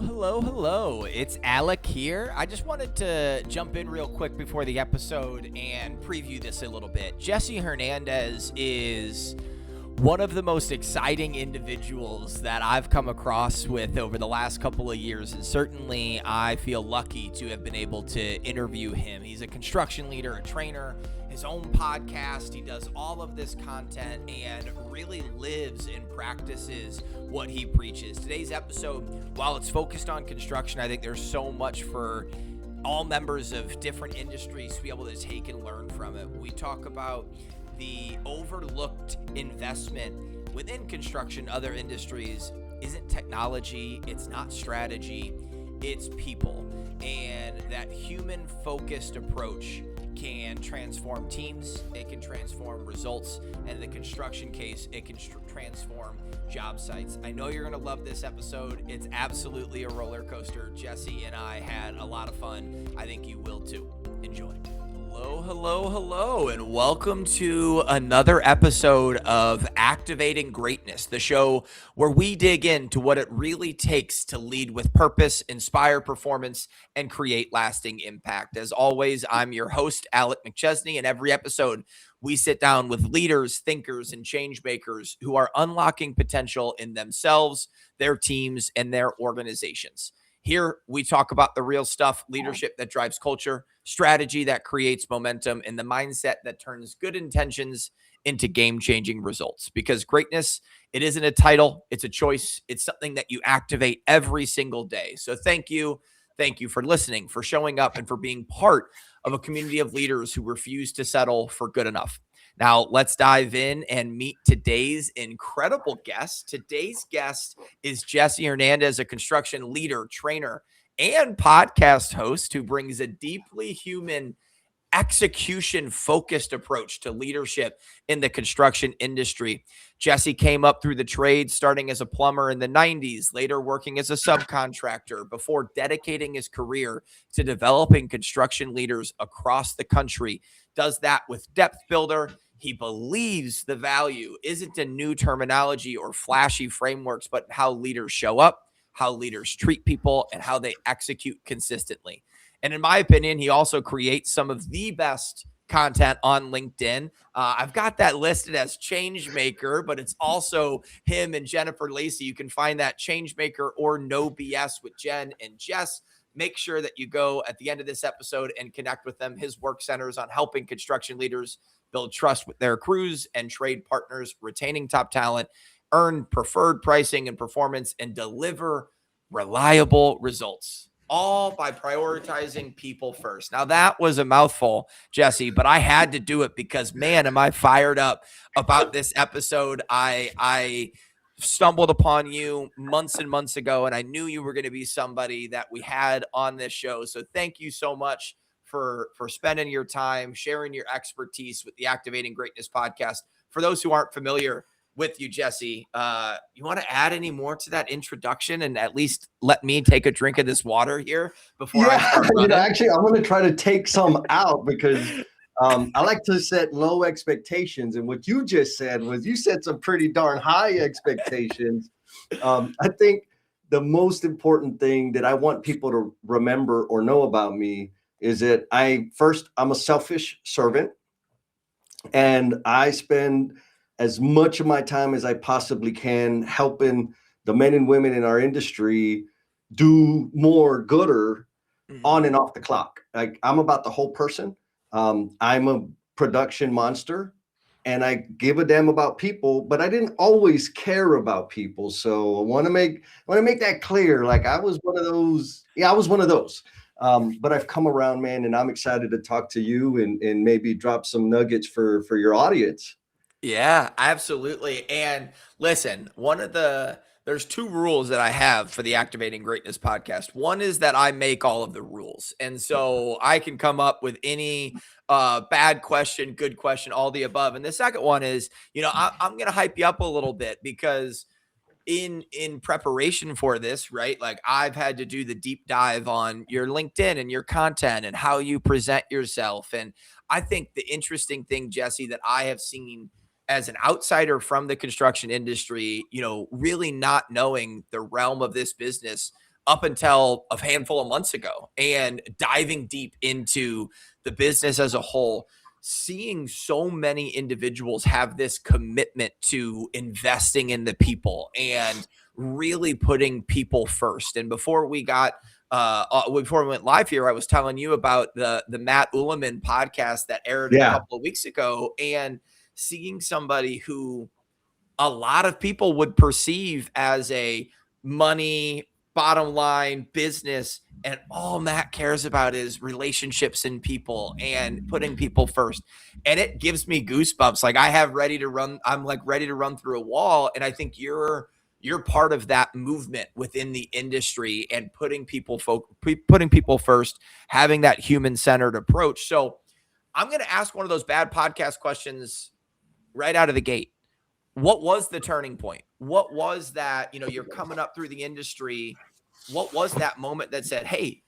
Hello. It's Alec here. I just wanted to jump in real quick before the episode and preview this a little bit. Jesse Hernandez is one of the most exciting individuals that I've come across with over the last couple of years, and certainly I feel lucky to have been able to interview him. He's a construction leader, a trainer, his own podcast. He does all of this content and really lives and practices what he preaches. Today's episode, while it's focused on construction, I think there's so much for all members of different industries to be able to take and learn from it. We talk about the overlooked investment within construction, other industries, isn't technology, it's not strategy, it's people. And that human-focused approach can transform teams, it can transform results, and in the construction case, it can transform job sites. I know you're going to love this episode. It's absolutely a roller coaster. Jesse and I had a lot of fun. I think you will too. Enjoy. Hello, and welcome to another episode of Activating Greatness, the show where we dig into what it really takes to lead with purpose, inspire performance, and create lasting impact. As always, I'm your host, Alec McChesney, and every episode we sit down with leaders, thinkers, and change makers who are unlocking potential in themselves, their teams, and their organizations. Here, we talk about the real stuff, leadership that drives culture, strategy that creates momentum, and the mindset that turns good intentions into game-changing results. Because greatness, it isn't a title, it's a choice. It's something that you activate every single day. So thank you. Thank you for listening, for showing up, and for being part of a community of leaders who refuse to settle for good enough. Now, let's dive in and meet today's incredible guest. Today's guest is Jesse Hernandez, a construction leader, trainer, and podcast host who brings a deeply human, execution-focused approach to leadership in the construction industry. Jesse came up through the trade, starting as a plumber in the 90s, later working as a subcontractor, before dedicating his career to developing construction leaders across the country. Does that with Depth Builder. He believes the value isn't in new terminology or flashy frameworks, but how leaders show up, how leaders treat people, and how they execute consistently. And in my opinion, he also creates some of the best content on LinkedIn. I've got that listed as Changemaker, but it's also him and Jennifer Lacey. You can find that Changemaker or No BS with Jen and Jess. Make sure that you go at the end of this episode and connect with them. His work centers on helping construction leaders build trust with their crews and trade partners, retaining top talent, earn preferred pricing and performance, and deliver reliable results, all by prioritizing people first. Now, that was a mouthful, Jesse, but I had to do it because, man, am I fired up about this episode. I stumbled upon you months and months ago, and I knew you were going to be somebody that we had on this show. So thank you so much for spending your time, sharing your expertise with the Activating Greatness podcast. For those who aren't familiar with you, Jesse, you want to add any more to that introduction and at least let me take a drink of this water here before I start running? Actually, I'm going to try to take some out because I like to set low expectations. And what you just said was you set some pretty darn high expectations. I think the most important thing that I want people to remember or know about me is that I'm a selfish servant, and I spend as much of my time as I possibly can helping the men and women in our industry do more gooder on and off the clock. Like, I'm about the whole person. I'm a production monster, and I give a damn about people, but I didn't always care about people. So I want to make that clear. Like, I was one of those. Yeah, I was one of those. But I've come around, man, and I'm excited to talk to you and maybe drop some nuggets for your audience. Yeah, absolutely. And listen, there's two rules that I have for the Activating Greatness podcast. One is that I make all of the rules. And so I can come up with any bad question, good question, all the above. And the second one is, I'm going to hype you up a little bit because in preparation for this, right? Like, I've had to do the deep dive on your LinkedIn and your content and how you present yourself. And I think the interesting thing, Jesse, that I have seen as an outsider from the construction industry, really not knowing the realm of this business, up until a handful of months ago, and diving deep into the business as a whole, seeing so many individuals have this commitment to investing in the people and really putting people first. And before we went live here, I was telling you about the Matt Ullman podcast that aired a couple of weeks ago, and seeing somebody who a lot of people would perceive as a money, bottom line business, and all Matt cares about is relationships and people and putting people first. And it gives me goosebumps. Like I'm ready to run through a wall. And I think you're part of that movement within the industry and putting people first, having that human-centered approach. So I'm going to ask one of those bad podcast questions right out of the gate. What was the turning point? What was that, you're coming up through the industry. What was that moment that said, hey,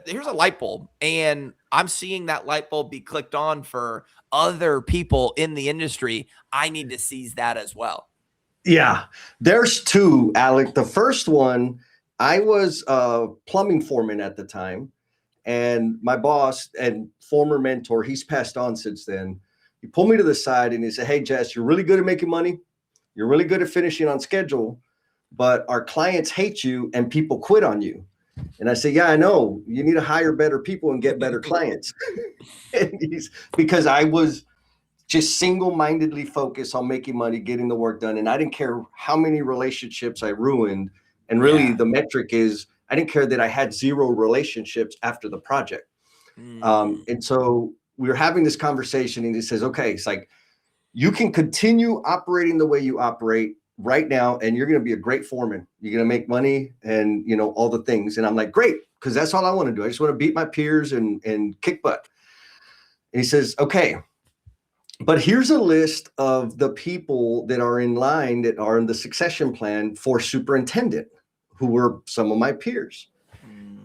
here's a light bulb, and I'm seeing that light bulb be clicked on for other people in the industry. I need to seize that as well. Yeah, there's two, Alec. The first one, I was a plumbing foreman at the time, and my boss and former mentor, he's passed on since then. He pulled me to the side and he said, hey, Jess, you're really good at making money. You're really good at finishing on schedule, but our clients hate you and people quit on you. And I said, yeah, I know. You need to hire better people and get better clients. Because I was just single-mindedly focused on making money, getting the work done. And I didn't care how many relationships I ruined. And really the metric is, I didn't care that I had 0 relationships after the project. And so we were having this conversation, and he says, okay, it's like, you can continue operating the way you operate right now, and you're going to be a great foreman. You're going to make money and, all the things. And I'm like, great, because that's all I want to do. I just want to beat my peers and kick butt. And he says, okay, but here's a list of the people that are in line, that are in the succession plan for superintendent, who were some of my peers.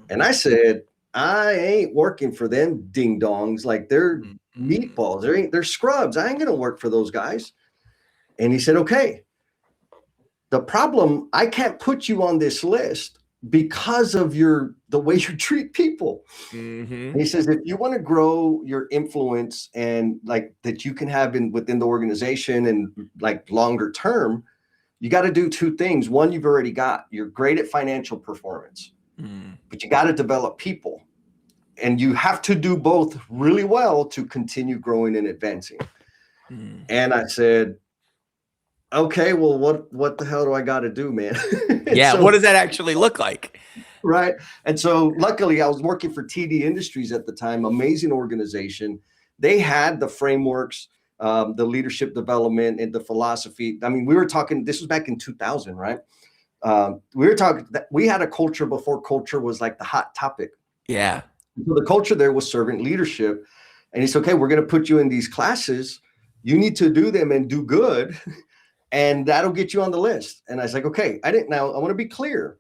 And I said, I ain't working for them ding dongs. Like, they're meatballs. They're scrubs. I ain't going to work for those guys. And he said, okay, the problem, I can't put you on this list because of the way you treat people. And he says, if you want to grow your influence and like that you can have within the organization and like longer term, you got to do 2 things. One, you've already got, you're great at financial performance, but you got to develop people. And you have to do both really well to continue growing and advancing. And I said, okay, well, what the hell do I got to do, man? Yeah. So, what does that actually look like? Right. And so luckily I was working for TD Industries at the time, amazing organization. They had the frameworks, the leadership development and the philosophy. I mean, we were talking, this was back in 2000, right? We were talking that we had a culture before culture was like the hot topic. Yeah. So the culture there was servant leadership. And he said, okay, we're going to put you in these classes. You need to do them and do good. And that'll get you on the list. And I was like, okay, I want to be clear.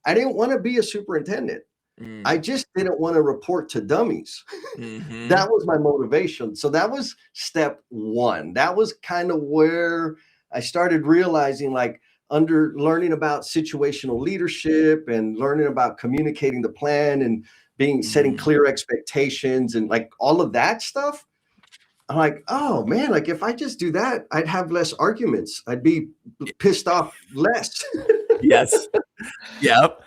I didn't want to be a superintendent. I just didn't want to report to dummies. That was my motivation. So that was step 1. That was kind of where I started realizing, like, learning about situational leadership and learning about communicating the plan and setting clear expectations and like all of that stuff. I'm like, oh man, like if I just do that, I'd have less arguments. I'd be pissed off less. Yes. Yep.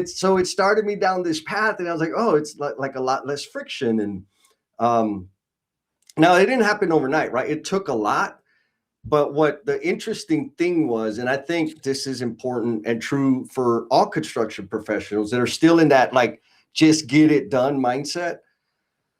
So it started me down this path, and I was like, oh, it's like a lot less friction. And now it didn't happen overnight, right? It took a lot. But what the interesting thing was, and I think this is important and true for all construction professionals that are still in that like just get it done mindset.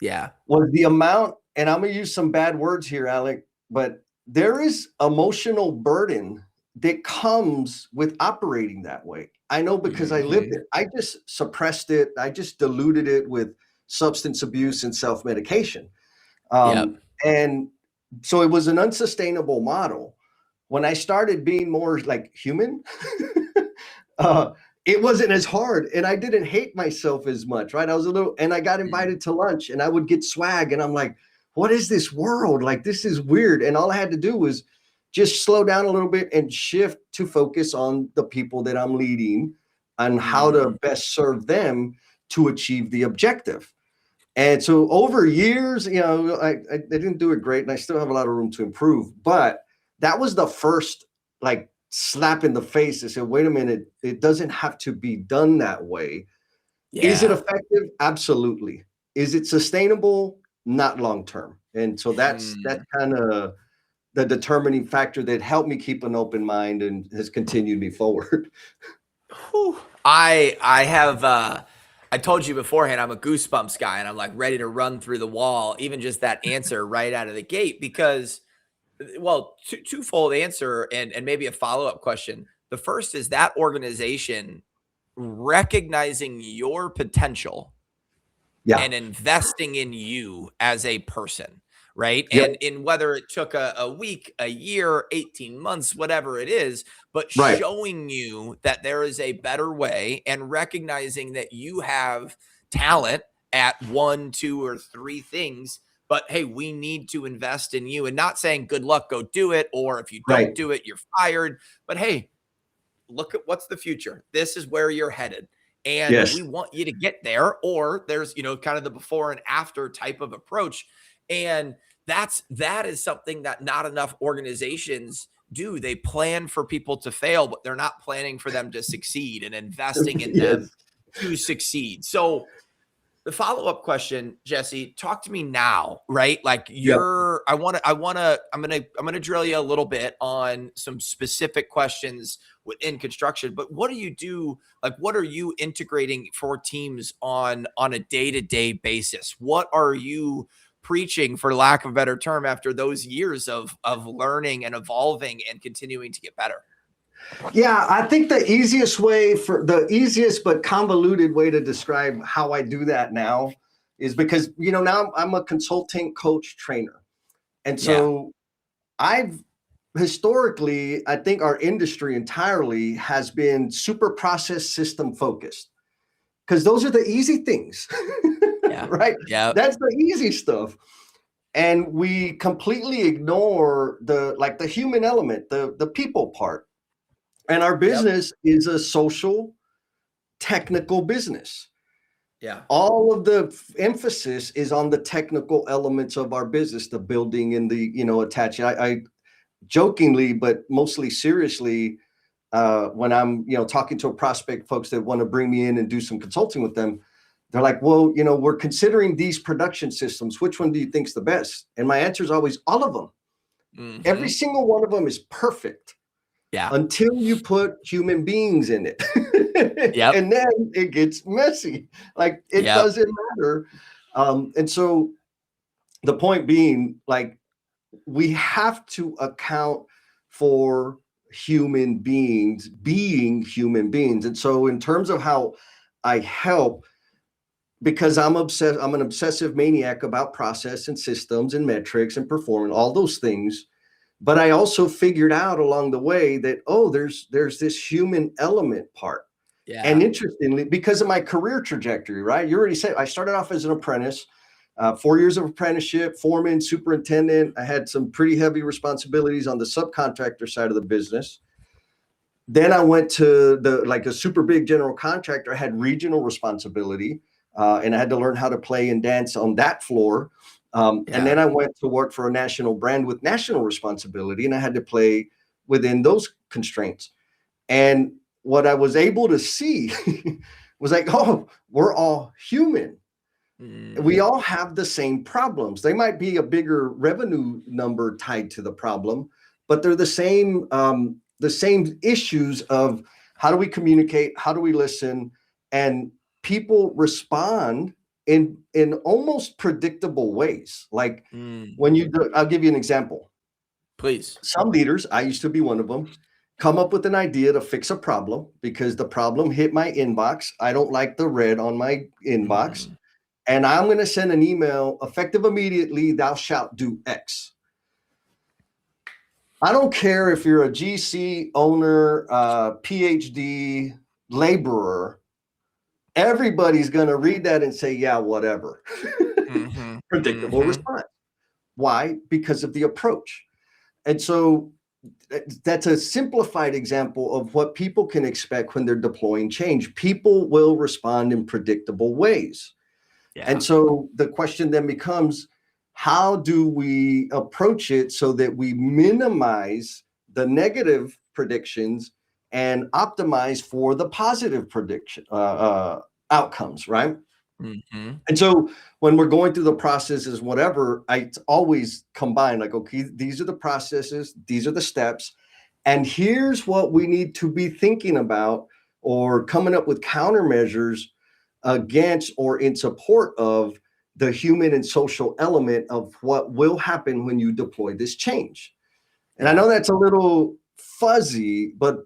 Yeah. Was the amount, and I'm going to use some bad words here, Alec, but there is emotional burden that comes with operating that way. I know because I lived it. I just suppressed it. I just diluted it with substance abuse and self-medication. And so it was an unsustainable model. When I started being more like human, it wasn't as hard, and I didn't hate myself as much, right? And I got invited to lunch, and I would get swag, and I'm like, what is this world? Like, this is weird. And all I had to do was just slow down a little bit and shift to focus on the people that I'm leading on how to best serve them to achieve the objective. And so over years, I didn't do it great, and I still have a lot of room to improve. But that was the first like slap in the face that said, wait a minute, it doesn't have to be done that way. Yeah. Is it effective? Absolutely. Is it sustainable? Not long term. And so that's kind of the determining factor that helped me keep an open mind and has continued me forward. I told you beforehand, I'm a goosebumps guy, and I'm like ready to run through the wall, even just that answer right out of the gate, because, well, twofold answer and maybe a follow-up question. The first is that organization recognizing your potential and investing in you as a person, right? Yep. And in whether it took a week, a year, 18 months, whatever it is, but showing you that there is a better way and recognizing that you have talent at 1, 2, or 3 things, but hey, we need to invest in you, and not saying good luck, go do it, or if you don't do it, you're fired, but hey, look at what's the future. This is where you're headed. And we want you to get there, or there's, kind of the before and after type of approach. And that is something that not enough organizations do. They plan for people to fail, but they're not planning for them to succeed and investing in them to succeed. So the follow-up question, Jesse, talk to me now, right? Like I'm going to drill you a little bit on some specific questions within construction, but what do you do? Like, what are you integrating for teams on a day-to-day basis? What are you preaching, for lack of a better term, after those years of learning and evolving and continuing to get better? Yeah, I think the easiest but convoluted way to describe how I do that now is because, now I'm a consulting coach trainer. And so I've historically, I think our industry entirely has been super process system focused, because those are the easy things, right? Yeah, that's the easy stuff. And we completely ignore the human element, the people part. And our business is a social, technical business. Yeah. All of the emphasis is on the technical elements of our business, the building and the, attaching. I jokingly, but mostly seriously, when I'm, talking to a prospect, folks that want to bring me in and do some consulting with them, they're like, well, we're considering these production systems. Which one do you think's the best? And my answer is always all of them. Mm-hmm. Every single one of them is perfect. Yeah. Until you put human beings in it. And then it gets messy. Like it doesn't matter. And so the point being, like, we have to account for human beings being human beings. And so in terms of how I help, because I'm an obsessive maniac about process and systems and metrics and performance, all those things. But I also figured out along the way that, there's this human element part. Yeah. And interestingly, because of my career trajectory, right? You already said I started off as an apprentice, 4 years of apprenticeship, foreman, superintendent. I had some pretty heavy responsibilities on the subcontractor side of the business. Then I went to a super big general contractor. I had regional responsibility, and I had to learn how to play and dance on that floor. And then I went to work for a national brand with national responsibility, and I had to play within those constraints. And what I was able to see was like, we're all human. Mm-hmm. We all have the same problems. They might be a bigger revenue number tied to the problem, but they're the same issues of how do we communicate? How do we listen? And people respond in almost predictable ways. Like I'll give you an example. Please. Some leaders, I used to be one of them, come up with an idea to fix a problem because the problem hit my inbox. I don't like the red on my inbox. And I'm going to send an email effective immediately. Thou shalt do X. I don't care if you're a GC owner, PhD laborer. Everybody's going to read that and say, yeah, whatever. Predictable response. Why? Because of the approach. And so that's a simplified example of what people can expect when they're deploying change. People will respond in predictable ways. Yeah. And so the question then becomes, how do we approach it so that we minimize the negative predictions and optimize for the positive prediction outcomes, right? Mm-hmm. And so when we're going through the processes, whatever, I always combine like, okay, these are the processes, these are the steps, and here's what we need to be thinking about or coming up with countermeasures against or in support of the human and social element of what will happen when you deploy this change. And I know that's a little fuzzy, but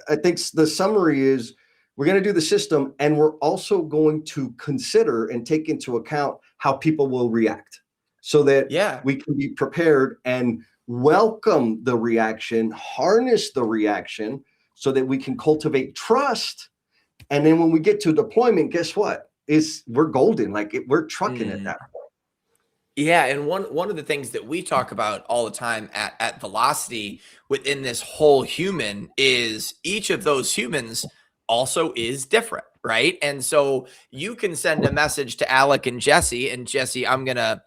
I think the summary is we're going to do the system, and we're also going to consider and take into account how people will react so that we can be prepared and welcome the reaction, harness the reaction so that we can cultivate trust. And then when we get to deployment, guess what? We're golden. Like we're trucking at that point. Yeah, and one of the things that we talk about all the time at Velocity within this whole human is each of those humans also is different, right? And so you can send a message to Alec and Jesse, I'm gonna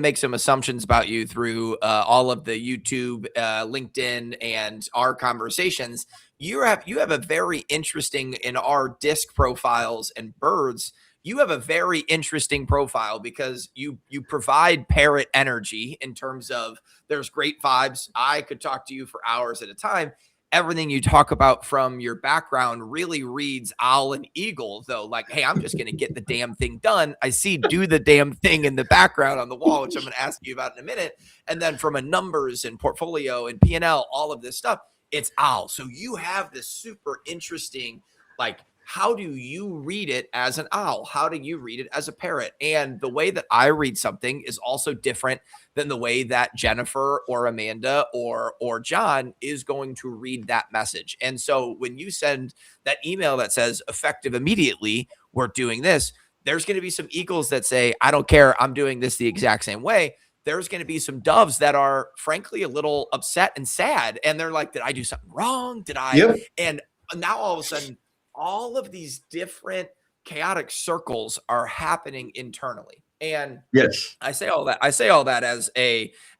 make some assumptions about you through all of the YouTube, LinkedIn, and our conversations. You have a very interesting in our disc profiles and birds. You have a very interesting profile because you provide parrot energy in terms of there's great vibes. I could talk to you for hours at a time. Everything you talk about from your background really reads owl and eagle, though. Like, hey, I'm just going to get the damn thing done. I see do the damn thing in the background on the wall, which I'm going to ask you about in a minute. And then from a numbers and portfolio and P&L, all of this stuff, it's owl. So you have this super interesting, like, how do you read it as an owl? How do you read it as a parrot? And the way that I read something is also different than the way that Jennifer or Amanda or John is going to read that message. And so when you send that email that says effective immediately, we're doing this, there's going to be some eagles that say, I don't care, I'm doing this the exact same way. There's going to be some doves that are frankly a little upset and sad. And they're like, did I do something wrong? Did I? Yep. And now all of a sudden, all of these different chaotic circles are happening internally. And yes, I say all that as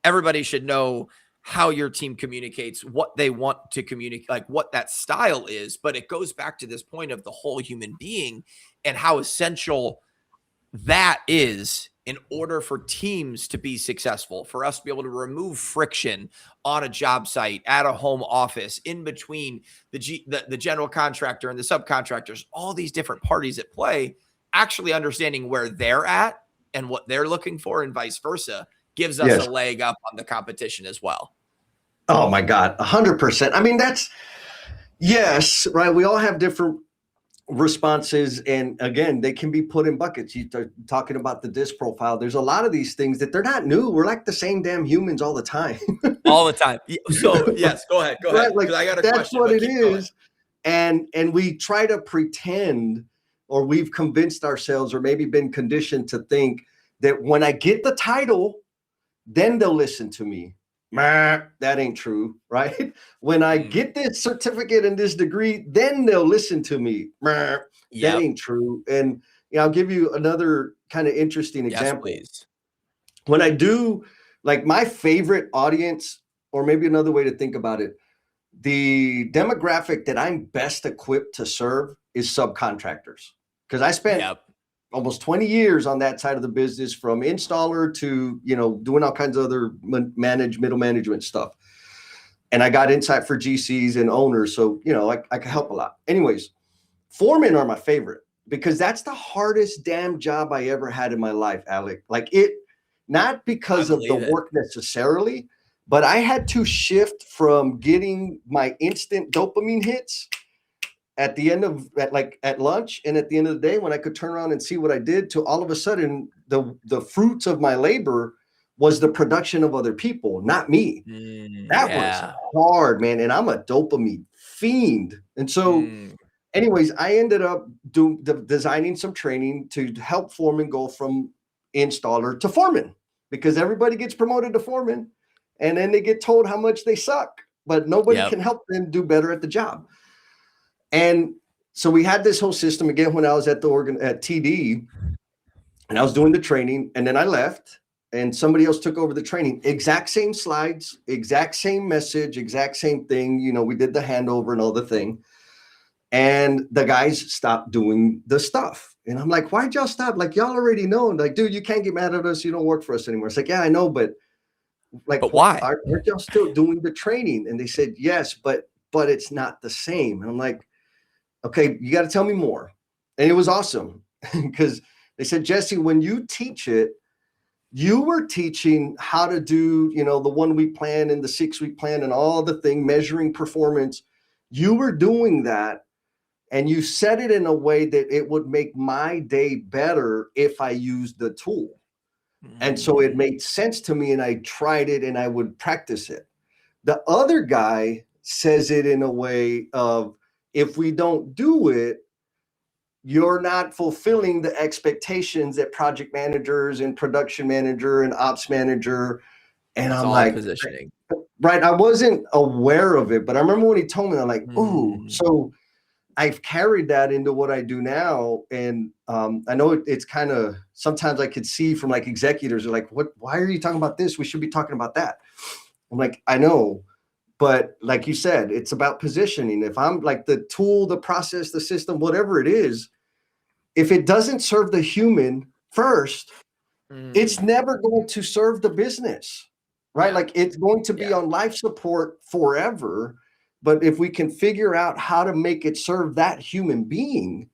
everybody should know how your team communicates, what they want to communicate, like what that style is. But it goes back to this point of the whole human being and how essential that is in order for teams to be successful, for us to be able to remove friction on a job site, at a home office, in between the general contractor and the subcontractors, all these different parties at play, actually understanding where they're at and what they're looking for and vice versa gives us a leg up on the competition as well. Oh my God, 100%. I mean, yes, right. We all have different responses, and again, they can be put in buckets. You start talking about the disc profile. There's a lot of these things that they're not new. We're like the same damn humans all the time. All the time. So yes, go ahead. Right? Like, I got a that's question. what it is. And we try to pretend, or we've convinced ourselves, or maybe been conditioned to think that when I get the title, then they'll listen to me. That ain't true, right? When I get this certificate and this degree, then they'll listen to me. That ain't true. And I'll give you another kind of interesting example. Please. When I do, like, my favorite audience, or maybe another way to think about it, the demographic that I'm best equipped to serve is subcontractors, because I spent almost 20 years on that side of the business, from installer to, doing all kinds of other middle management stuff. And I got insight for GCs and owners. So, I can help a lot. Anyways, foremen are my favorite because that's the hardest damn job I ever had in my life, Alec. Like, not because of the work necessarily, but I had to shift from getting my instant dopamine hits at lunch and at the end of the day when I could turn around and see what I did, to all of a sudden the fruits of my labor was the production of other people, not me. That was hard, man. And I'm a dopamine fiend. And so anyways, I ended up designing some training to help foremen go from installer to foreman, because everybody gets promoted to foreman. and then they get told how much they suck, but nobody Yep. can help them do better at the job. And so we had this whole system again when I was at at TD, and I was doing the training, and then I left, and somebody else took over the training. Exact same slides, exact same message, exact same thing. You know, we did the handover and all the thing. And the guys stopped doing the stuff. And I'm like, why'd y'all stop? Like, y'all already know. And like, dude, you can't get mad at us. You don't work for us anymore. It's like, yeah, I know, but like, But why? Aren't y'all still doing the training? And they said, yes, but it's not the same. And I'm like, okay, you got to tell me more. And it was awesome because they said, Jesse, when you teach it, you were teaching how to do, you know, the 1 week plan and the 6 week plan and all the thing, measuring performance. You were doing that. And you said it in a way that it would make my day better if I used the tool. And so it made sense to me, and I tried it and I would practice it. The other guy says it in a way of, if we don't do it, you're not fulfilling the expectations that project managers and production manager and ops manager. And It's I'm all like, positioning. right. I wasn't aware of it, but I remember when he told me, I'm like, ooh, so I've carried that into what I do now. And I know it's kind of, sometimes I could see from like executives are like, why are you talking about this? We should be talking about that. I'm like, I know, but like you said, it's about positioning. If I'm like the tool, the process, the system, whatever it is, if it doesn't serve the human first, it's never going to serve the business, right? Like it's going to be on life support forever. But if we can figure out how to make it serve that human being,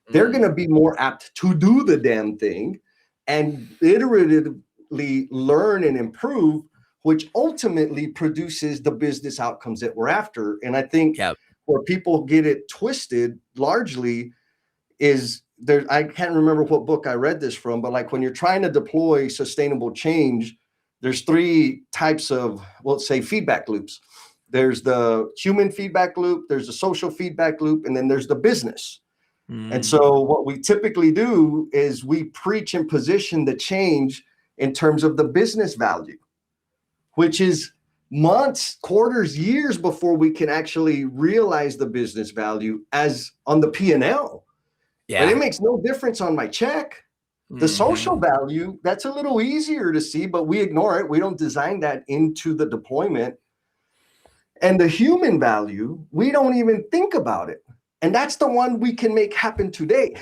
they're going to be more apt to do the damn thing and iteratively learn and improve, which ultimately produces the business outcomes that we're after. And I think where people get it twisted largely is there. I can't remember what book I read this from, but like when you're trying to deploy sustainable change, there's 3 types of, let's say, feedback loops. There's the human feedback loop, there's the social feedback loop, and then there's the business. And so what we typically do is we preach and position the change in terms of the business value, which is months, quarters, years before we can actually realize the business value as on the P&L. But it makes no difference on my check. The social value, that's a little easier to see, but we ignore it. We don't design that into the deployment. And the human value, we don't even think about it. And that's the one we can make happen today.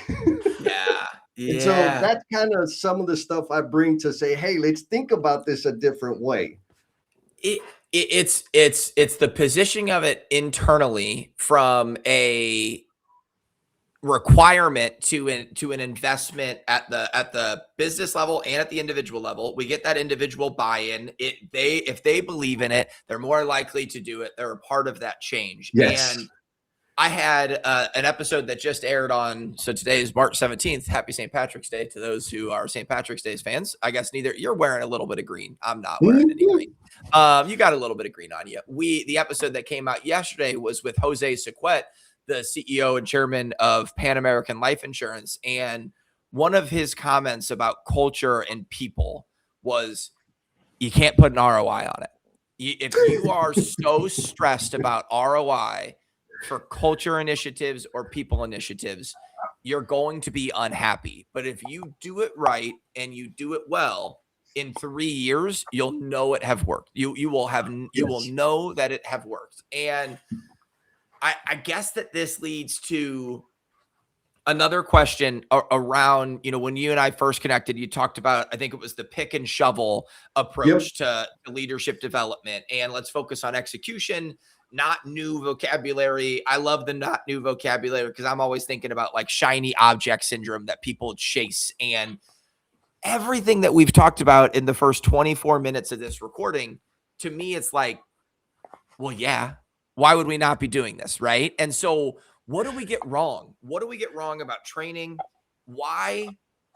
And so that's kind of some of the stuff I bring to say, hey, let's think about this a different way. It's the positioning of it internally from a requirement to an investment at the business level and at the individual level. We get that individual buy-in. If they believe in it, they're more likely to do it. They're a part of that change. Yes. And I had an episode that just aired on, so today is March 17th. Happy St. Patrick's Day to those who are St. Patrick's Day fans. I guess you're wearing a little bit of green. I'm not wearing any green. You got a little bit of green on you. The episode that came out yesterday was with Jose Sequet, the CEO and chairman of Pan American Life Insurance. And one of his comments about culture and people was, you can't put an ROI on it. If you are so stressed about ROI for culture initiatives or people initiatives, you're going to be unhappy. But if you do it right and you do it well, in 3 years, you'll know it have worked. You will know that it have worked. And I guess that this leads to another question around, when you and I first connected, you talked about, I think it was the pick and shovel approach to leadership development. And let's focus on execution, not new vocabulary. I love the not new vocabulary because I'm always thinking about like shiny object syndrome that people chase. And everything that we've talked about in the first 24 minutes of this recording, to me, it's like, well, yeah, why would we not be doing this? Right. And so what do we get wrong? What do we get wrong about training? Why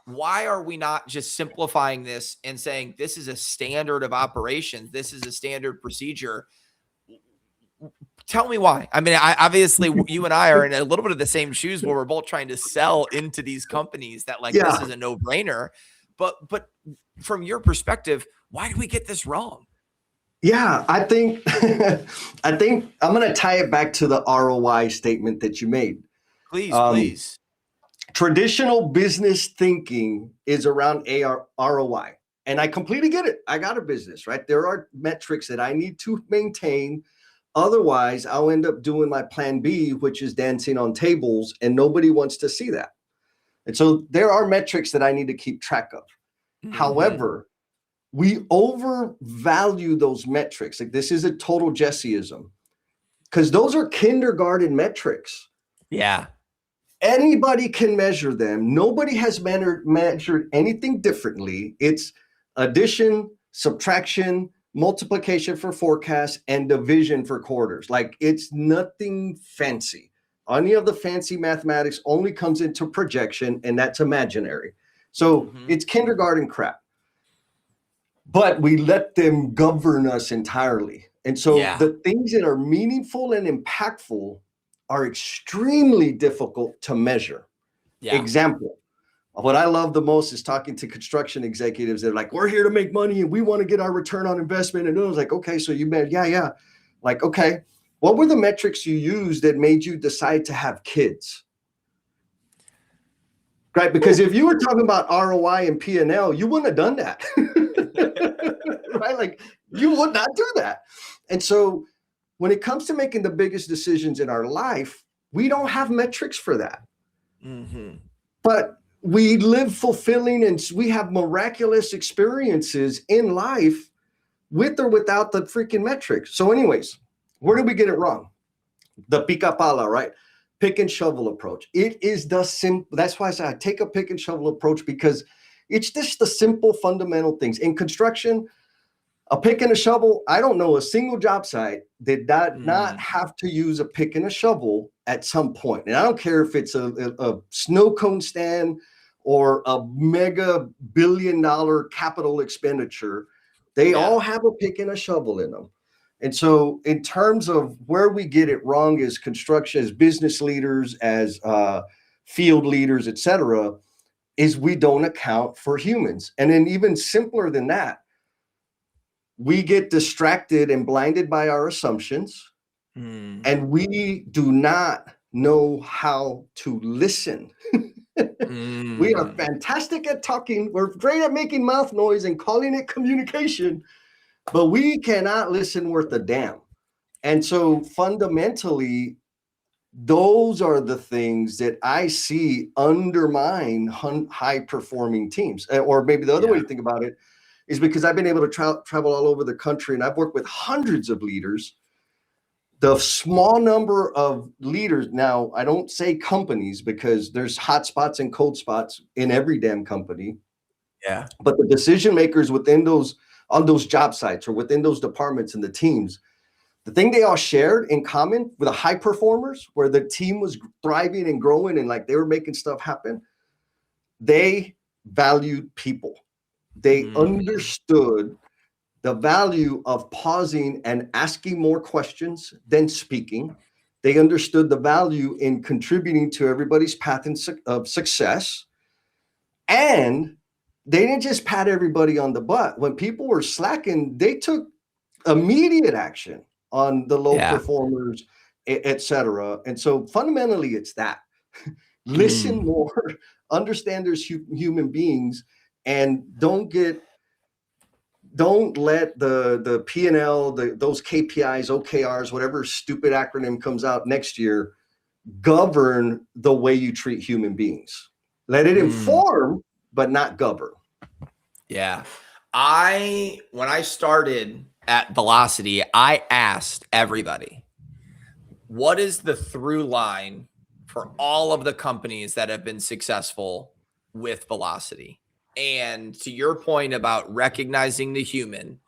are we not just simplifying this and saying this is a standard of operations? This is a standard procedure. Tell me why. I mean, obviously you and I are in a little bit of the same shoes where we're both trying to sell into these companies that this is a no-brainer. But from your perspective, why do we get this wrong? Yeah, I think I think I'm going to tie it back to the ROI statement that you made. Please, Um, please. Traditional business thinking is around ROI. And I completely get it. I got a business, right? There are metrics that I need to maintain. Otherwise, I'll end up doing my plan B, which is dancing on tables, and nobody wants to see that. And so there are metrics that I need to keep track of. Mm-hmm. However, we overvalue those metrics. Like this is a total Jesseism because those are kindergarten metrics. Yeah. Anybody can measure them. Nobody has measured anything differently. It's addition, subtraction, multiplication for forecast, and division for quarters. Like it's nothing fancy. Any of the fancy mathematics only comes into projection, and that's imaginary. So it's kindergarten crap. But we let them govern us entirely. And so the things that are meaningful and impactful are extremely difficult to measure. Yeah. Example, what I love the most is talking to construction executives. They're like, we're here to make money and we want to get our return on investment. And I was like, okay, so you made, yeah. Like, okay, what were the metrics you used that made you decide to have kids? Right? Because if you were talking about ROI and P&L, you wouldn't have done that. Right? Like you would not do that. And so when it comes to making the biggest decisions in our life, we don't have metrics for that. Mm-hmm. But we live fulfilling and we have miraculous experiences in life with or without the freaking metrics. So anyways, where did we get it wrong? The pica pala, right? Pick and shovel approach. It is the simple. That's why I say I take a pick and shovel approach because it's just the simple fundamental things. In construction, a pick and a shovel, I don't know a single job site that did not have to use a pick and a shovel at some point. And I don't care if it's a snow cone stand or a mega billion-dollar capital expenditure. They all have a pick and a shovel in them. And so in terms of where we get it wrong as construction, as business leaders, as field leaders, et cetera, is we don't account for humans. And then even simpler than that, we get distracted and blinded by our assumptions, and we do not know how to listen. We are fantastic at talking. We're great at making mouth noise and calling it communication, but we cannot listen worth a damn. And so fundamentally, those are the things that I see undermine high-performing teams. Or maybe the other way to think about it is because I've been able to travel all over the country and I've worked with hundreds of leaders. The small number of leaders, now I don't say companies because there's hot spots and cold spots in every damn company. Yeah. But the decision makers within those, on those job sites or within those departments and the teams, the thing they all shared in common with the high performers where the team was thriving and growing and like they were making stuff happen, they valued people. They understood the value of pausing and asking more questions than speaking. They understood the value in contributing to everybody's path of success. And they didn't just pat everybody on the butt. When people were slacking, they took immediate action on the low performers, et cetera. And so fundamentally, it's that. Listen more, understand there's human beings, and don't let the P&L, those KPIs, OKRs, whatever stupid acronym comes out next year, govern the way you treat human beings. Let it inform, but not govern. Yeah. When I started at Velocity, I asked everybody, what is the through line for all of the companies that have been successful with Velocity? And to your point about recognizing the human,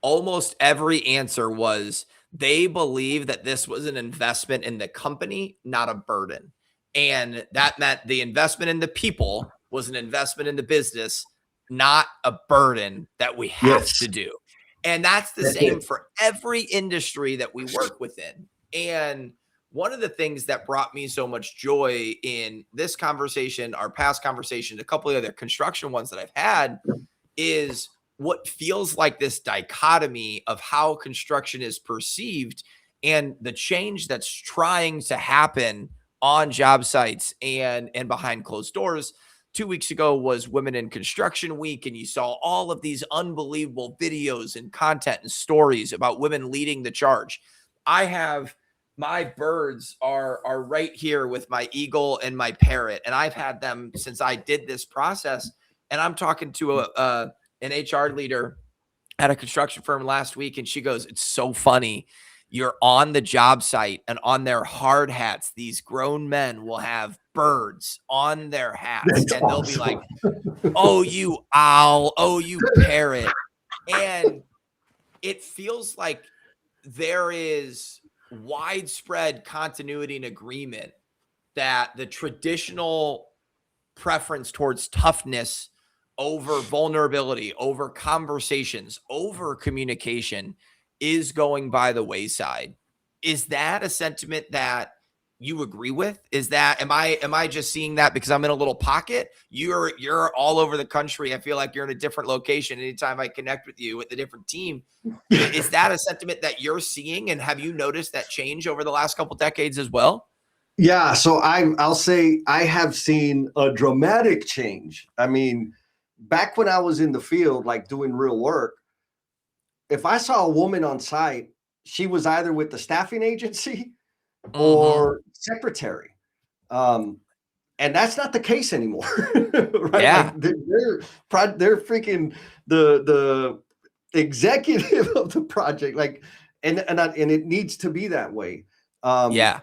almost every answer was they believe that this was an investment in the company, not a burden. And that meant the investment in the people was an investment in the business, not a burden that we have to do. And that's the same for every industry that we work within. And one of the things that brought me so much joy in this conversation, our past conversation, a couple of other construction ones that I've had, is what feels like this dichotomy of how construction is perceived and the change that's trying to happen on job sites and behind closed doors. 2 weeks ago was Women in Construction Week, and you saw all of these unbelievable videos and content and stories about women leading the charge. I have my birds are right here with my eagle and my parrot, and I've had them since I did this process. And I'm talking to an HR leader at a construction firm last week, and she goes, "It's so funny. You're on the job site, and on their hard hats, these grown men will have birds on their hats." That's and they'll awesome. be like, "Oh, you owl. Oh, you parrot." And it feels like there is widespread continuity and agreement that the traditional preference towards toughness over vulnerability, over conversations, over communication is going by the wayside. Is that a sentiment that you agree with? Is that am I just seeing that because I'm in a little pocket? You're all over the country. I feel like you're in a different location anytime I connect with you with a different team. Is that a sentiment that you're seeing, and have you noticed that change over the last couple decades as well? Yeah, so I'll say I have seen a dramatic change. I mean, back when I was in the field, like doing real work, if I saw a woman on site, she was either with the staffing agency or secretary. And that's not the case anymore, right? Yeah. Like they're freaking the executive of the project, like, and it needs to be that way. Yeah.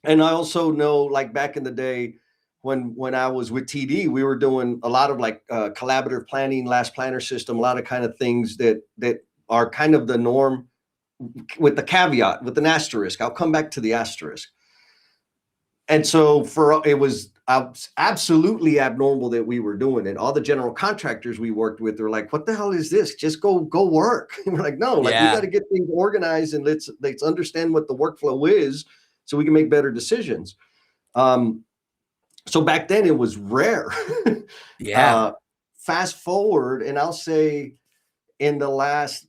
And I also know, like back in the day, when I was with TD, we were doing a lot of like collaborative planning, last planner system, a lot of kind of things that are kind of the norm, with the caveat, with an asterisk. I'll come back to the asterisk. And so it was absolutely abnormal that we were doing it. All the general contractors we worked with were like, "What the hell is this? Just go work." And we're like, "No, like we got to get things organized, and let's understand what the workflow is so we can make better decisions." So back then it was rare. Yeah. Fast forward, and I'll say in the last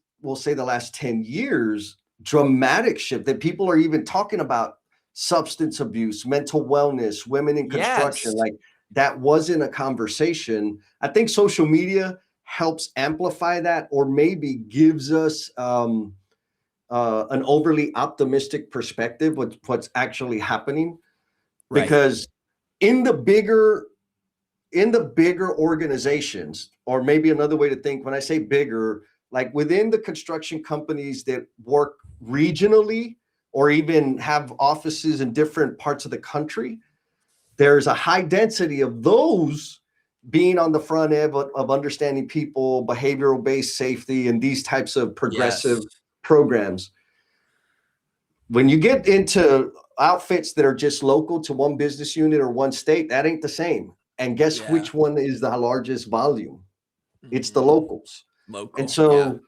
10 years, dramatic shift that people are even talking about substance abuse, mental wellness, women in construction. Like that wasn't a conversation. I think social media helps amplify that, or maybe gives us an overly optimistic perspective with what's actually happening. Right. Because in the bigger organizations, or maybe another way to think, when I say bigger, like within the construction companies that work regionally or even have offices in different parts of the country, there's a high density of those being on the front end of understanding people, behavioral-based safety, and these types of progressive programs. When you get into outfits that are just local to one business unit or one state, that ain't the same. And guess which one is the largest volume? It's the locals. And so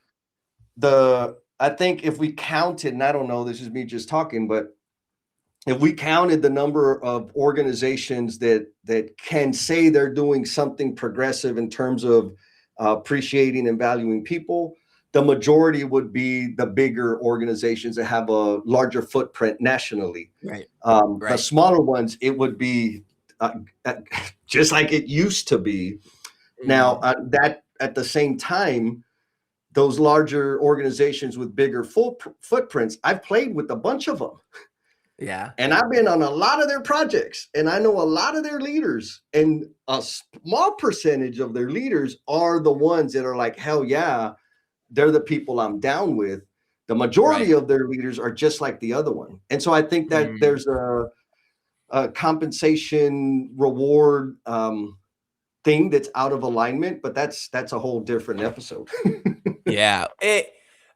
I think if we counted, and I don't know, this is me just talking, but if we counted the number of organizations that can say they're doing something progressive in terms of appreciating and valuing people, the majority would be the bigger organizations that have a larger footprint nationally. Right. The smaller ones, it would be just like it used to be. Now, that at the same time, those larger organizations with bigger footprints, I've played with a bunch of them. Yeah. And I've been on a lot of their projects, and I know a lot of their leaders, and a small percentage of their leaders are the ones that are like, hell yeah, they're the people I'm down with. The majority of their leaders are just like the other one. And so I think that there's a compensation reward thing that's out of alignment, but that's a whole different episode. Yeah.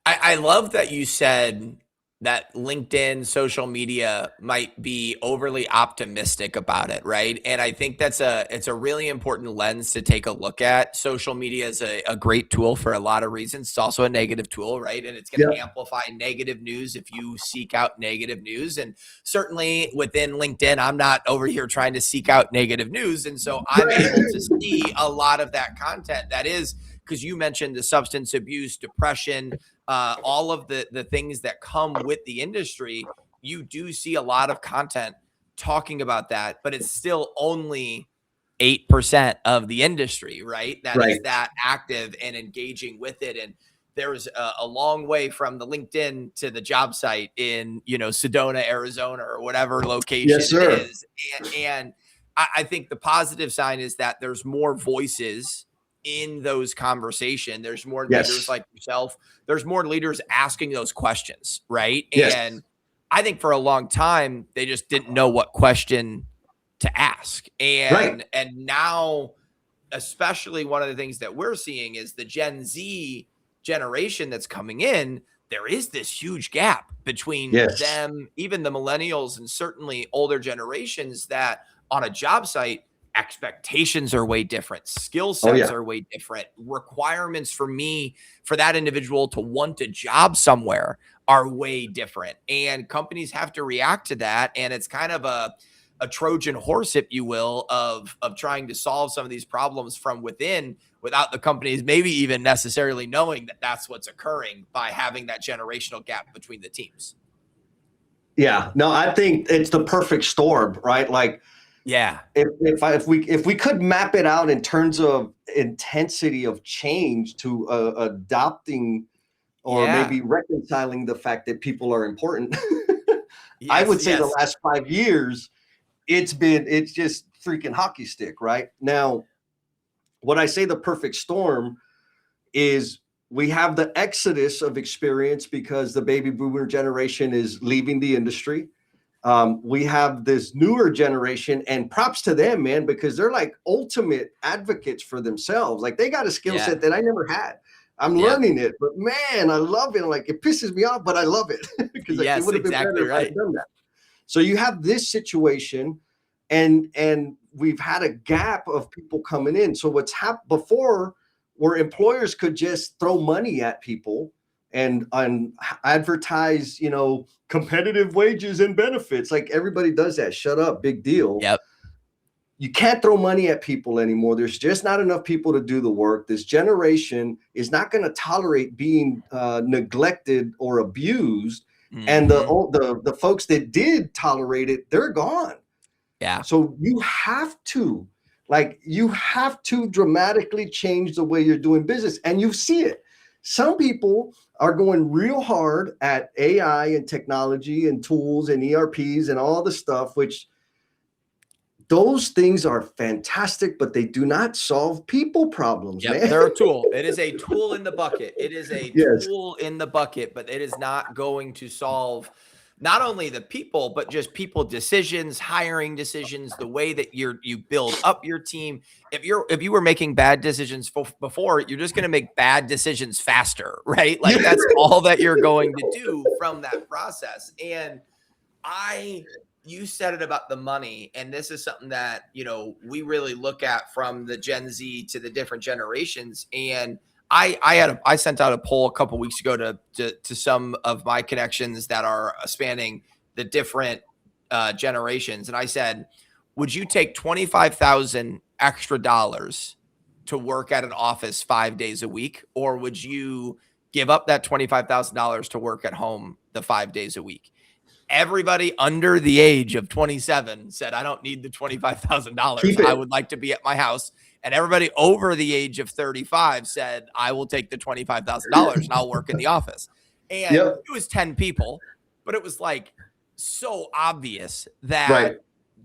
I love that you said that LinkedIn, social media might be overly optimistic about it, right? And I think it's a really important lens to take a look at. Social media is a great tool for a lot of reasons. It's also a negative tool, right? And it's going to amplify negative news if you seek out negative news. And certainly within LinkedIn, I'm not over here trying to seek out negative news. And so I'm able to see a lot of that content that is because you mentioned the substance abuse, depression, all of the things that come with the industry. You do see a lot of content talking about that, but it's still only 8% of the industry, right? That is that active and engaging with it. And there's a long way from the LinkedIn to the job site in, Sedona, Arizona, or whatever location Yes, sir. it is. And I think the positive sign is that there's more voices in those conversations. There's more leaders like yourself. There's more leaders asking those questions, right? Yes. And I think for a long time, they just didn't know what question to ask. And now, especially one of the things that we're seeing is the Gen Z generation that's coming in. There is this huge gap between them, even the millennials, and certainly older generations, that on a job site, expectations are way different. Skill sets are way different. Requirements for that individual to want a job somewhere are way different. And companies have to react to that. And it's kind of a Trojan horse, if you will, of trying to solve some of these problems from within without the companies maybe even necessarily knowing that that's what's occurring by having that generational gap between the teams. Yeah, no, I think it's the perfect storm, right? Like, if we could map it out in terms of intensity of change to adopting or maybe reconciling the fact that people are important, I would say the last 5 years, it's just freaking hockey stick, right? Now, when I say the perfect storm is we have the exodus of experience because the baby boomer generation is leaving the industry. We have this newer generation, and props to them, man, because they're like ultimate advocates for themselves. Like, they got a skill set that I never had. I'm learning it, but man, I love it. Like, it pisses me off, but I love it because it would have been better if I'd done that. So you have this situation, and we've had a gap of people coming in. So what's happened before, where employers could just throw money at people and advertise, competitive wages and benefits. Like, everybody does that. Shut up, big deal. Yep. You can't throw money at people anymore. There's just not enough people to do the work. This generation is not going to tolerate being neglected or abused. Mm-hmm. And the folks that did tolerate it, they're gone. Yeah. So you have to dramatically change the way you're doing business. And you see it. Some people are going real hard at AI and technology and tools and ERPs and all the stuff, which those things are fantastic, but they do not solve people problems, man. They're a tool. It is a tool in the bucket. It is a tool in the bucket, but it is not going to solve not only the people, but just people decisions, hiring decisions, the way that you build up your team. If you were making bad decisions before, you're just going to make bad decisions faster, right? Like, that's all that you're going to do from that process. And you said it about the money, and this is something that, we really look at from the Gen Z to the different generations. And I sent out a poll a couple weeks ago to some of my connections that are spanning the different generations. And I said, would you take $25,000 extra dollars to work at an office 5 days a week? Or would you give up that $25,000 to work at home the 5 days a week? Everybody under the age of 27 said, I don't need the $25,000. I would like to be at my house. And everybody over the age of 35 said, I will take the $25,000 and I'll work in the office. And it was 10 people, but it was like so obvious that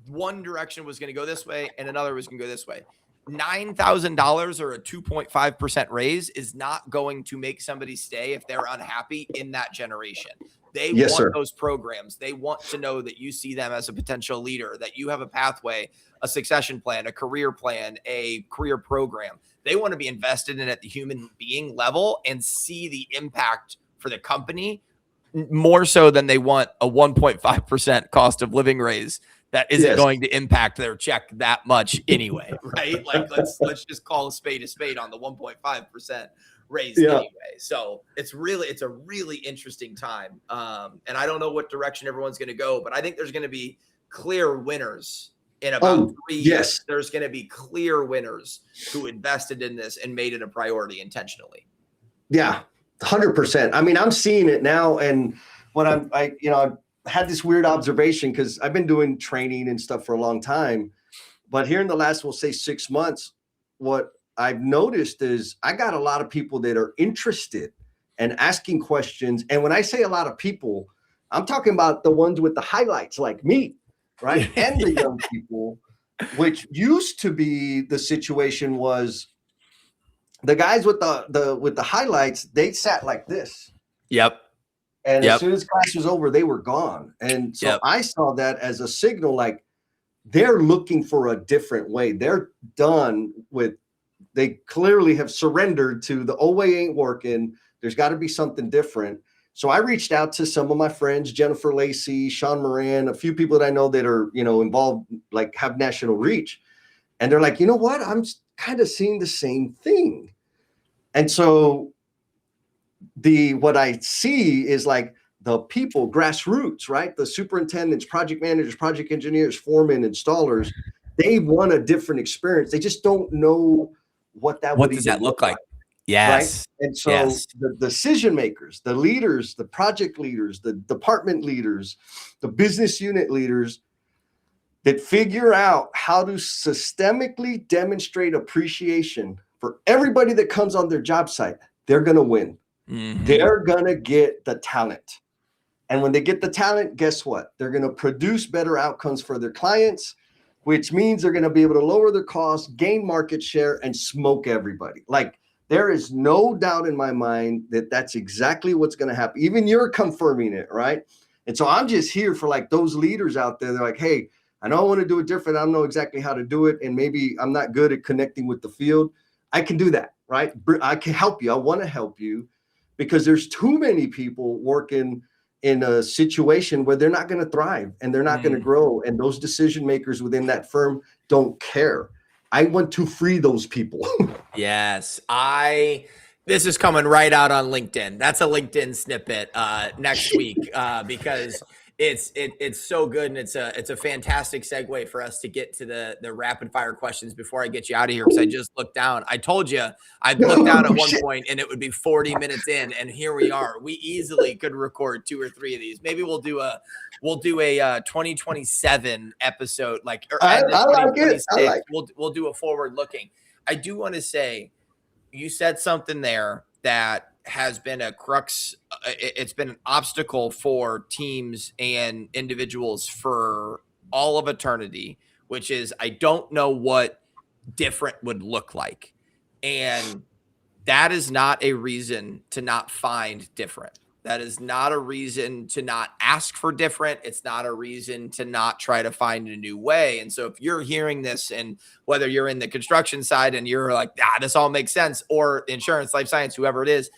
one direction was going to go this way and another was going to go this way. $9,000 or a 2.5% raise is not going to make somebody stay if they're unhappy in that generation. They want those programs. They want to know that you see them as a potential leader, that you have a pathway, a succession plan, a career program. They want to be invested in at the human being level and see the impact for the company more so than they want a 1.5% cost of living raise that isn't going to impact their check that much anyway, right? Like, let's just call a spade on the 1.5% raise anyway. So it's a really interesting time. And I don't know what direction everyone's going to go, but I think there's going to be clear winners in about 3 years. Yes. There's going to be clear winners who invested in this and made it a priority intentionally. Yeah, 100%. I mean, I'm seeing it now. And what I had this weird observation because I've been doing training and stuff for a long time. But here in the last, we'll say 6 months, what I've noticed is I got a lot of people that are interested and asking questions. And when I say a lot of people, I'm talking about the ones with the highlights like me, right? And the young people, which used to be the situation was the guys with the highlights, they sat like this. Yep. And as soon as class was over, they were gone. And so I saw that as a signal, like they're looking for a different way. They're done with, they clearly have surrendered to the old way ain't working. There's got to be something different. So I reached out to some of my friends, Jennifer Lacey, Sean Moran, a few people that I know that are, involved, like have national reach. And they're like, you know what? I'm kind of seeing the same thing. And so what I see is like the people, grassroots, right? The superintendents, project managers, project engineers, foremen, installers, they want a different experience. They just don't know what does that look like? Yes. Right? And so the decision makers, the leaders, the project leaders, the department leaders, the business unit leaders that figure out how to systemically demonstrate appreciation for everybody that comes on their job site, they're going to win. Mm-hmm. They're going to get the talent. And when they get the talent, guess what? They're going to produce better outcomes for their clients, which means they're going to be able to lower their costs, gain market share, and smoke everybody. Like, there is no doubt in my mind that that's exactly what's going to happen. Even you're confirming it, right? And so I'm just here for like those leaders out there. They're like, hey, I know I want to do it different. I don't know exactly how to do it. And maybe I'm not good at connecting with the field. I can do that, right? I can help you. I want to help you because there's too many people working in a situation where they're not going to thrive and they're not going to grow. And those decision makers within that firm don't care. I want to free those people. Yes. This is coming right out on LinkedIn. That's a LinkedIn snippet next week because it's so good, and it's a fantastic segue for us to get to the rapid fire questions before I get you out of here, because I just looked down. I told you I'd looked down at one point and it would be 40 minutes in, and here we are. We easily could record 2 or 3 of these. Maybe we'll do a 2027 episode, like, or I like it. We'll do a forward looking. I do want to say, you said something there that has been a crux. It's been an obstacle for teams and individuals for all of eternity, which is, I don't know what different would look like. And that is not a reason to not find different. That is not a reason to not ask for different. It's not a reason to not try to find a new way. And so if you're hearing this, and whether you're in the construction side and you're like, this all makes sense, or insurance, life science, whoever it is,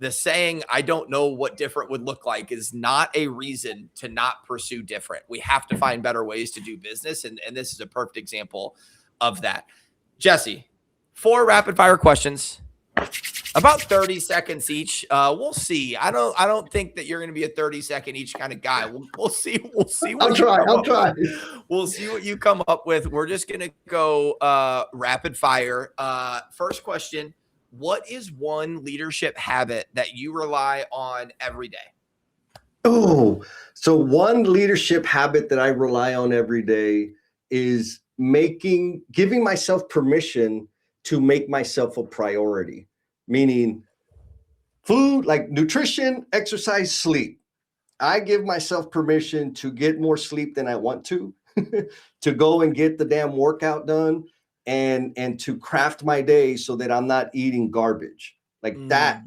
the saying, I don't know what different would look like, is not a reason to not pursue different. We have to find better ways to do business. And this is a perfect example of that. Jesse, 4 rapid fire questions. About 30 seconds each. We'll see. I don't think that you're going to be a 30-second each kind of guy. We'll see. We'll see. I'll try. We'll see what you come up with. We're just going to go rapid fire. First question: what is one leadership habit that you rely on every day? Oh, so one leadership habit that I rely on every day is giving myself permission to make myself a priority. Meaning food, like nutrition, exercise, sleep. I give myself permission to get more sleep than I want to go and get the damn workout done, and to craft my day so that I'm not eating garbage like that.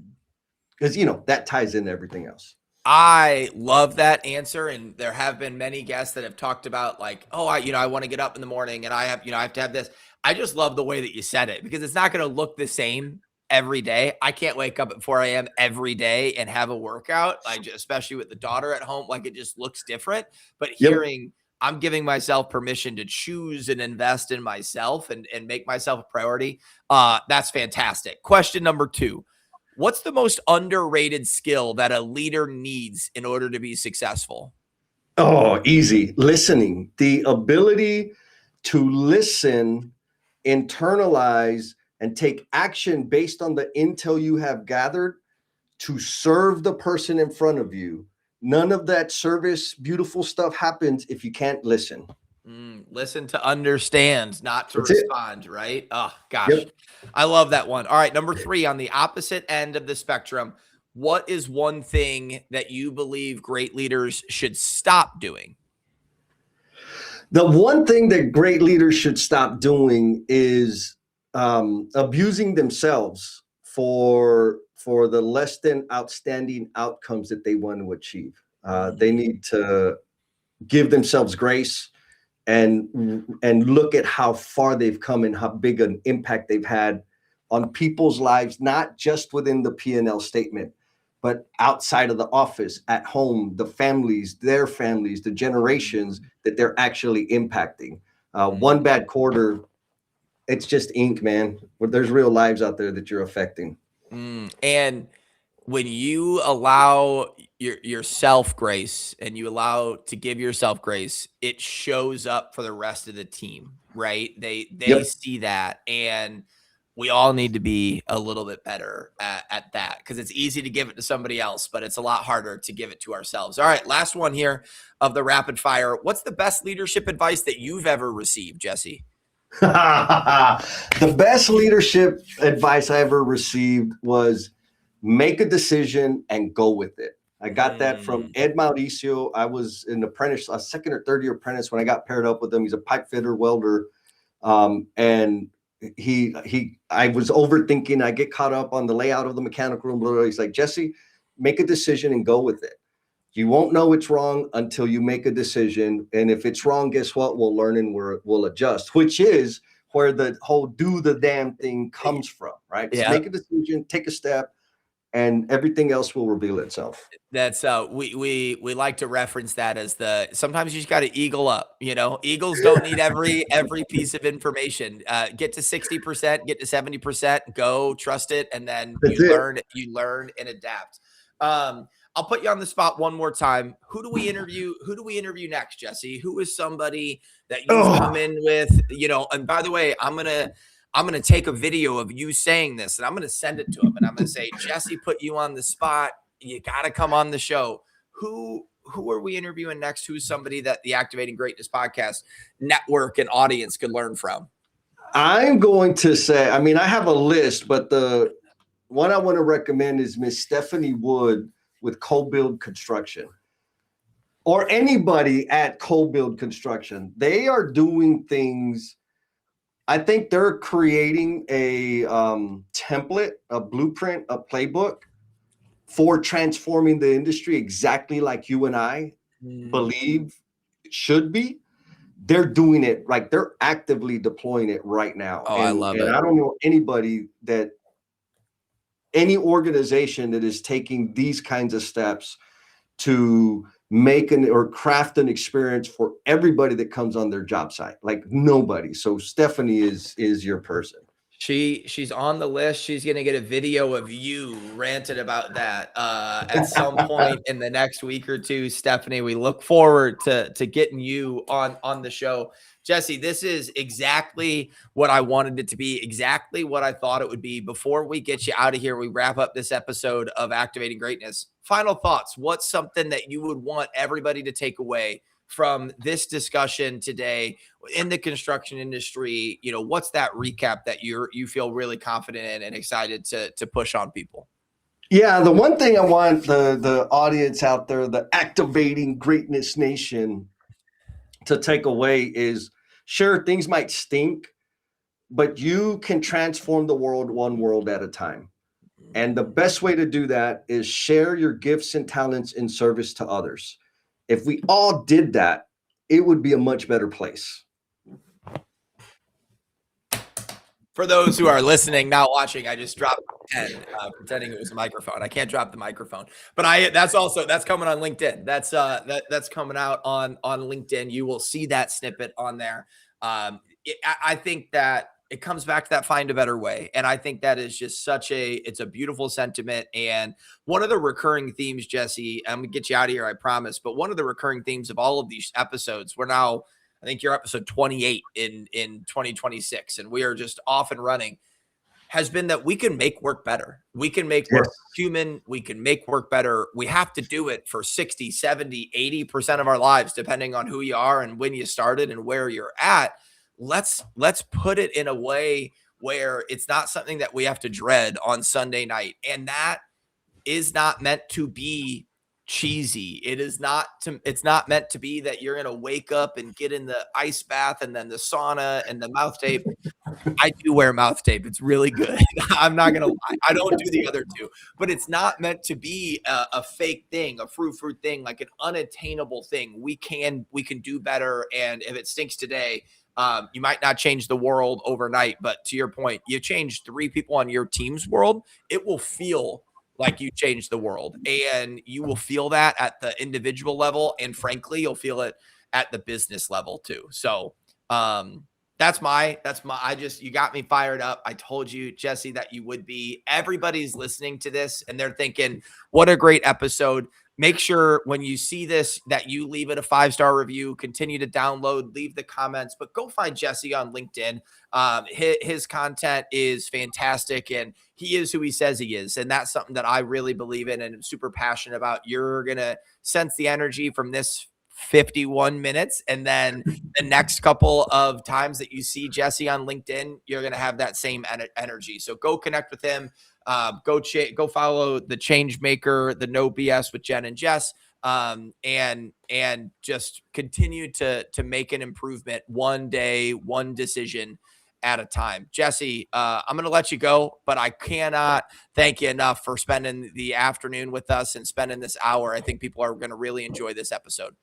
Because, that ties into everything else. I love that answer. And there have been many guests that have talked about like, I want to get up in the morning and I have to have this. I just love the way that you said it, because it's not going to look the same every day. I can't wake up at 4 a.m. every day and have a workout, especially with the daughter at home. Like, it just looks different. But I'm giving myself permission to choose and invest in myself and make myself a priority. That's fantastic. Question number 2. What's the most underrated skill that a leader needs in order to be successful? Oh, easy. Listening. The ability to listen, internalize, and take action based on the intel you have gathered to serve the person in front of you. None of that service, beautiful stuff happens if you can't listen. Listen to understand, not to That's it. respond, right? Oh, gosh. Yep. I love that one. All right, number 3, on the opposite end of the spectrum, what is one thing that you believe great leaders should stop doing? The one thing that great leaders should stop doing is abusing themselves for the less than outstanding outcomes that they want to achieve. They need to give themselves grace and look at how far they've come and how big an impact they've had on people's lives, not just within the P&L statement, but outside of the office, at home, the families, their families, the generations that they're actually impacting. One bad quarter, it's just ink, man. There's real lives out there that you're affecting. And when you allow yourself grace and you allow to give yourself grace, it shows up for the rest of the team, right? They Yep. see that, and we all need to be a little bit better at that, because it's easy to give it to somebody else, but it's a lot harder to give it to ourselves. All right, last one here of the rapid fire. What's the best leadership advice that you've ever received, Jesse? The best leadership advice I ever received was make a decision and go with it. I got that from Ed Mauricio. I was an apprentice, a second or third year apprentice when I got paired up with him. He's a pipe fitter welder. And I was overthinking. I get caught up on the layout of the mechanical room. Blah, blah, blah. He's like, Jesse, make a decision and go with it. You won't know it's wrong until you make a decision. And if it's wrong, guess what? We'll learn and we'll adjust, which is where the whole do the damn thing comes from, right? Yeah. So make a decision, take a step, and everything else will reveal itself. That's we like to reference that as sometimes you just got to eagle up. Eagles don't need every piece of information. Get to 60%, get to 70%, go trust it, and then you learn and adapt. I'll put you on the spot one more time. Who do we interview next, Jesse? Who is somebody that you've come in with? And by the way, I'm gonna take a video of you saying this, and I'm gonna send it to him, and I'm gonna say, Jesse put you on the spot. You gotta come on the show. Who are we interviewing next? Who's somebody that the Activating Greatness podcast network and audience could learn from? I'm going to say, I have a list, but the one I want to recommend is Miss Stephanie Wood with Co-Build Construction, or anybody at Co-Build Construction. They are doing things. I think they're creating a template, a blueprint, a playbook for transforming the industry exactly like you and I believe it should be. They're doing it, like they're actively deploying it right now. I love it. I don't know any organization that is taking these kinds of steps to make or craft an experience for everybody that comes on their job site, like nobody. So Stephanie is your person. She's on the list. She's going to get a video of you ranted about that at some point in the next week or two. Stephanie, we look forward to getting you on the show. Jesse, this is exactly what I wanted it to be, exactly what I thought it would be. Before we get you out of here, we wrap up this episode of Activating Greatness. Final thoughts. What's something that you would want everybody to take away from this discussion today in the construction industry? What's that recap that you feel really confident in and excited to push on people? Yeah, the one thing I want the audience out there, the Activating Greatness Nation, to take away is, sure, things might stink, but you can transform the world one world at a time. And the best way to do that is share your gifts and talents in service to others. If we all did that, it would be a much better place. For those who are listening, not watching, I just dropped a pen, pretending it was a microphone. I can't drop the microphone, but that's coming on LinkedIn. That's coming out on LinkedIn. You will see that snippet on there. I think that it comes back to that find a better way. And I think that is just it's a beautiful sentiment. And one of the recurring themes, Jesse, I'm gonna get you out of here, I promise. But one of the recurring themes of all of these episodes, we're now, I think you're episode 28 in 2026, and we are just off and running, has been that we can make work better. We can make work human. We can make work better. We have to do it for 60, 70, 80% of our lives, depending on who you are and when you started and where you're at. Let's put it in a way where it's not something that we have to dread on Sunday night. And that is not meant to be cheesy. It's not meant to be that you're going to wake up and get in the ice bath and then the sauna and the mouth tape. I do wear mouth tape. It's really good. I'm not going to lie. I don't do the other two, but it's not meant to be a fake thing, a fruit thing, like an unattainable thing. We can do better. And if it stinks today, you might not change the world overnight, but to your point, you change 3 people on your team's world, it will feel like you changed the world, and you will feel that at the individual level. And frankly, you'll feel it at the business level too. So, you got me fired up. I told you, Jesse, that you would be. Everybody's listening to this and they're thinking, what a great episode. Make sure when you see this that you leave it a 5-star review, continue to download, leave the comments, but go find Jesse on LinkedIn. His content is fantastic and he is who he says he is. And that's something that I really believe in and I'm super passionate about. You're going to sense the energy from this 51 minutes. And then the next couple of times that you see Jesse on LinkedIn, you're going to have that same energy. So go connect with him. Go follow the Change Maker, the No BS with Jen and Jess, and just continue to make an improvement one day, one decision at a time. Jesse, I'm going to let you go, but I cannot thank you enough for spending the afternoon with us and spending this hour. I think people are going to really enjoy this episode.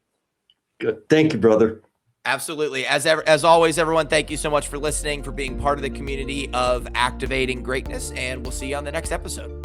Good. Thank you, brother. Absolutely. As always, everyone, thank you so much for listening, for being part of the community of Activating Greatness, and we'll see you on the next episode.